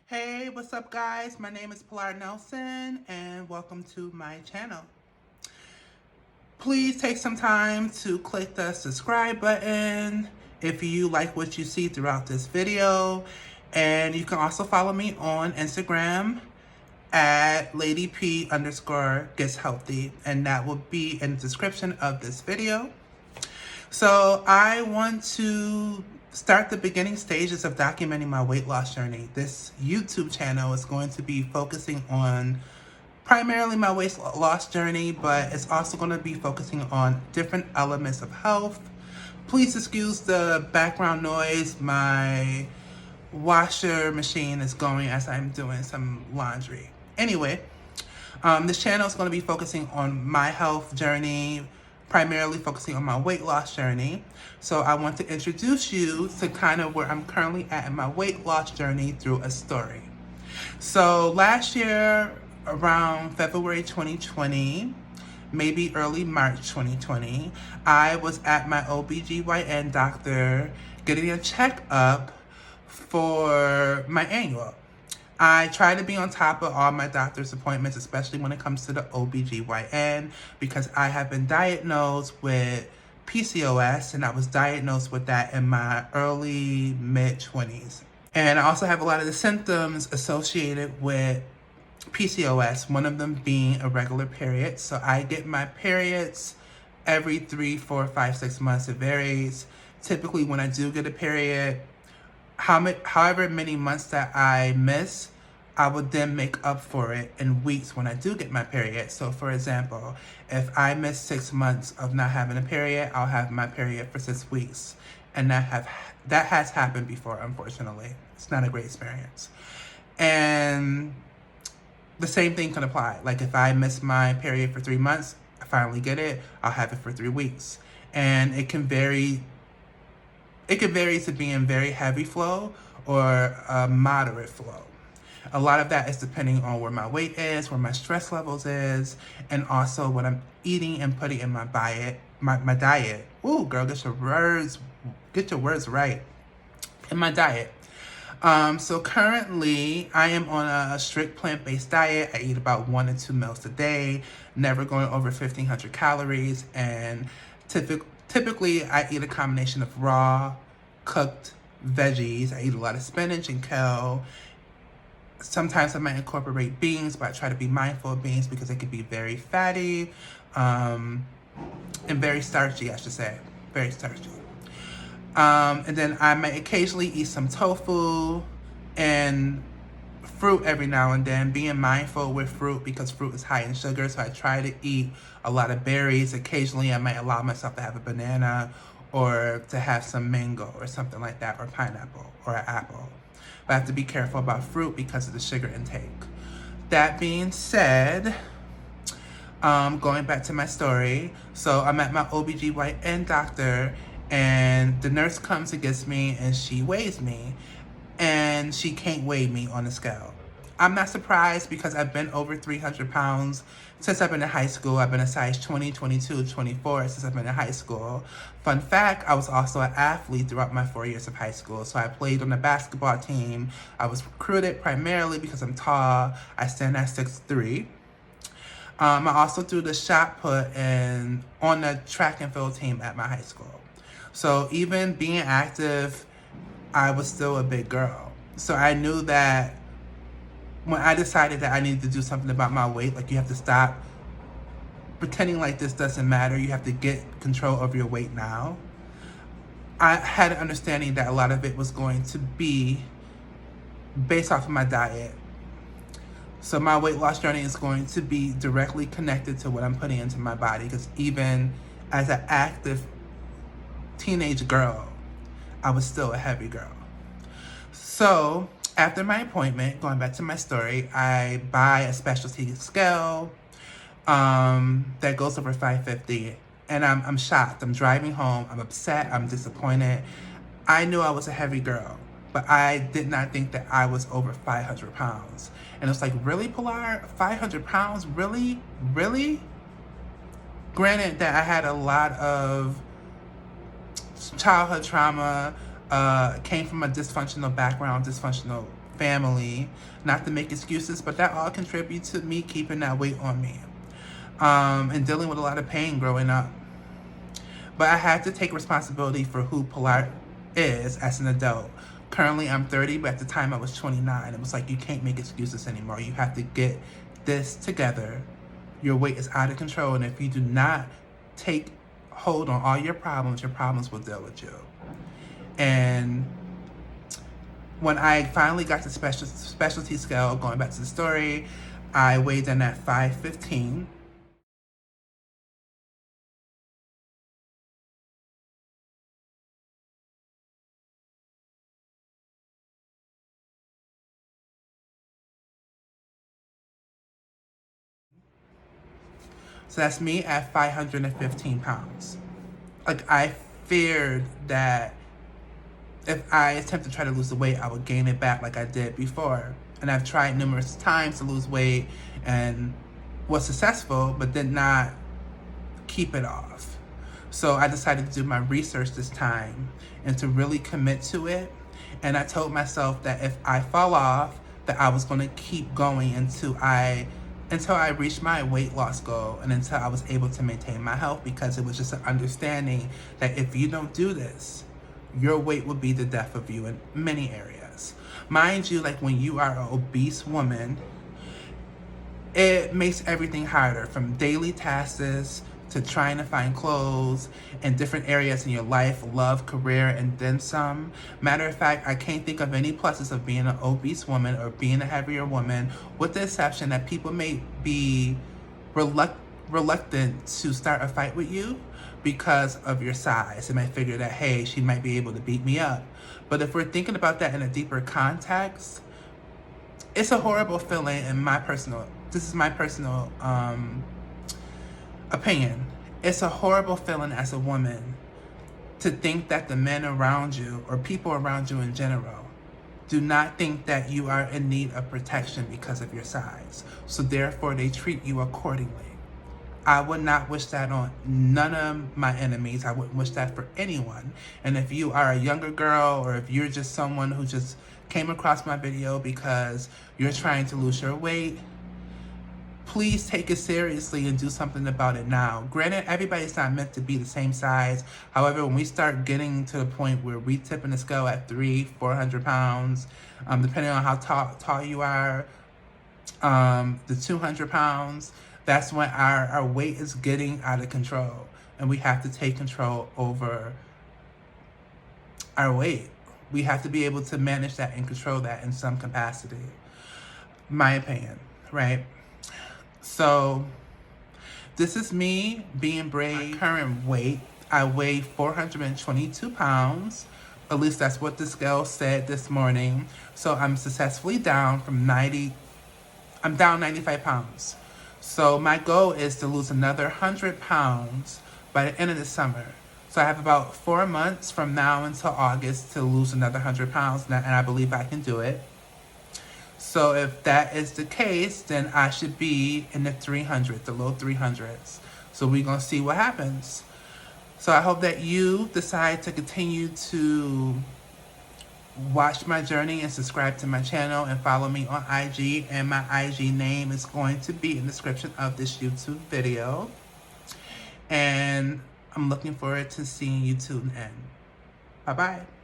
Hey, what's up guys? My name is Pilar Nelson and welcome to my channel. Please take some time to click the subscribe button if you like what you see throughout this video. And you can also follow me on Instagram at ladyp_getshealthy, and that will be in the description of this video. So I want to start the beginning stages of documenting my weight loss journey. This YouTube channel is going to be focusing on primarily my weight loss journey, but it's also going to be focusing on different elements of health. Please excuse the background noise. My washer machine is going as I'm doing some laundry. Anyway, this channel is going to be focusing on my health journey, primarily focusing on my weight loss journey. So I want to introduce you to kind of where I'm currently at in my weight loss journey through a story. So last year, around February 2020, maybe early March 2020, I was at my OBGYN doctor getting a checkup for my annual. I try to be on top of all my doctor's appointments, especially when it comes to the OBGYN, because I have been diagnosed with PCOS, and I was diagnosed with that in my early mid-20s. And I also have a lot of the symptoms associated with PCOS, one of them being irregular periods. So I get my periods every 3, 4, 5, 6 months. It varies. Typically, when I do get a period, however many months that I miss, I would then make up for it in weeks when I do get my period. So for example, if I miss 6 months of not having a period, I'll have my period for 6 weeks. And that has happened before, unfortunately. It's not a great experience. And the same thing can apply. Like if I miss my period for 3 months, I finally get it, I'll have it for 3 weeks. And it can vary to being very heavy flow or a moderate flow. A lot of that is depending on where my weight is, where my stress levels is, and also what I'm eating and putting in my diet. My diet. Ooh, girl, get your words right. In my diet. So currently, I am on a strict plant-based diet. I eat about 1 to 2 meals a day, never going over 1,500 calories, and typically I eat a combination of raw, cooked veggies. I eat a lot of spinach and kale. Sometimes I might incorporate beans, but I try to be mindful of beans because they can be very fatty and very starchy, I should say. Very starchy. And then I might occasionally eat some tofu and fruit every now and then, being mindful with fruit because fruit is high in sugar. So I try to eat a lot of berries. Occasionally I might allow myself to have a banana or to have some mango or something like that, or pineapple or an apple. But I have to be careful about fruit because of the sugar intake. That being said, going back to my story, so I'm at my OBGYN doctor, and the nurse comes and gets me and she weighs me, and she can't weigh me on the scale. I'm not surprised because I've been over 300 pounds since I've been in high school. I've been a size 20, 22, 24 since I've been in high school. Fun fact, I was also an athlete throughout my 4 years of high school. So I played on the basketball team. I was recruited primarily because I'm tall. I stand at 6'3". I also do the shot put and on the track and field team at my high school. So even being active, I was still a big girl. So I knew that when I decided that I needed to do something about my weight, like you have to stop pretending like this doesn't matter. You have to get control over your weight now. I had an understanding that a lot of it was going to be based off of my diet. So my weight loss journey is going to be directly connected to what I'm putting into my body, because even as an active teenage girl, I was still a heavy girl. So after my appointment, going back to my story, I buy a specialty scale that goes over 550, and I'm shocked. I'm driving home. I'm upset. I'm disappointed. I knew I was a heavy girl, but I did not think that I was over 500 pounds. And it's like, really, Pilar? 500 pounds? Really? Really? Granted that I had a lot of childhood trauma. came from a dysfunctional background, dysfunctional family. Not to make excuses, but that all contributes to me keeping that weight on me. And dealing with a lot of pain growing up. But I had to take responsibility for who Pilar is as an adult. Currently, I'm 30, but at the time I was 29. It was like, you can't make excuses anymore. You have to get this together. Your weight is out of control, and if you do not take hold on all your problems will deal with you. And when I finally got the specialty scale, going back to the story, I weighed in at 515. So that's me at 515 pounds. Like, I feared that if I attempted to try to lose the weight, I would gain it back like I did before. And I've tried numerous times to lose weight and was successful, but did not keep it off. So I decided to do my research this time and to really commit to it. And I told myself that if I fall off, that I was going to keep going until I reached my weight loss goal and until I was able to maintain my health, because it was just an understanding that if you don't do this, your weight will be the death of you in many areas. Mind you, like when you are an obese woman, it makes everything harder, from daily tasks to trying to find clothes in different areas in your life, love, career, and then some. Matter of fact, I can't think of any pluses of being an obese woman or being a heavier woman, with the exception that people may be reluctant to start a fight with you because of your size. They might figure that, hey, she might be able to beat me up. But if we're thinking about that in a deeper context, it's a horrible feeling. This is my personal opinion. It's a horrible feeling as a woman to think that the men around you, or people around you in general, do not think that you are in need of protection because of your size. So therefore they treat you accordingly. I would not wish that on none of my enemies. I wouldn't wish that for anyone. And if you are a younger girl, or if you're just someone who just came across my video because you're trying to lose your weight, please take it seriously and do something about it now. Granted, everybody's not meant to be the same size. However, when we start getting to the point where we tipping the scale at 300-400 pounds, depending on how tall you are, the 200 pounds, that's when our weight is getting out of control. And we have to take control over our weight. We have to be able to manage that and control that in some capacity. My opinion, right? So this is me being brave. My current weight, I weigh 422 pounds. At least that's what the scale said this morning. So I'm successfully down from 90. I'm down 95 pounds. So my goal is to lose another 100 pounds by the end of the summer. So I have about 4 months from now until August to lose another 100 pounds, and I believe I can do it. So if that is the case, then I should be in the 300s, the low 300s. So we're going to see what happens. So I hope that you decide to continue to watch my journey and subscribe to my channel and follow me on IG. And my IG name is going to be in the description of this YouTube video. And I'm looking forward to seeing you tune in. Bye-bye.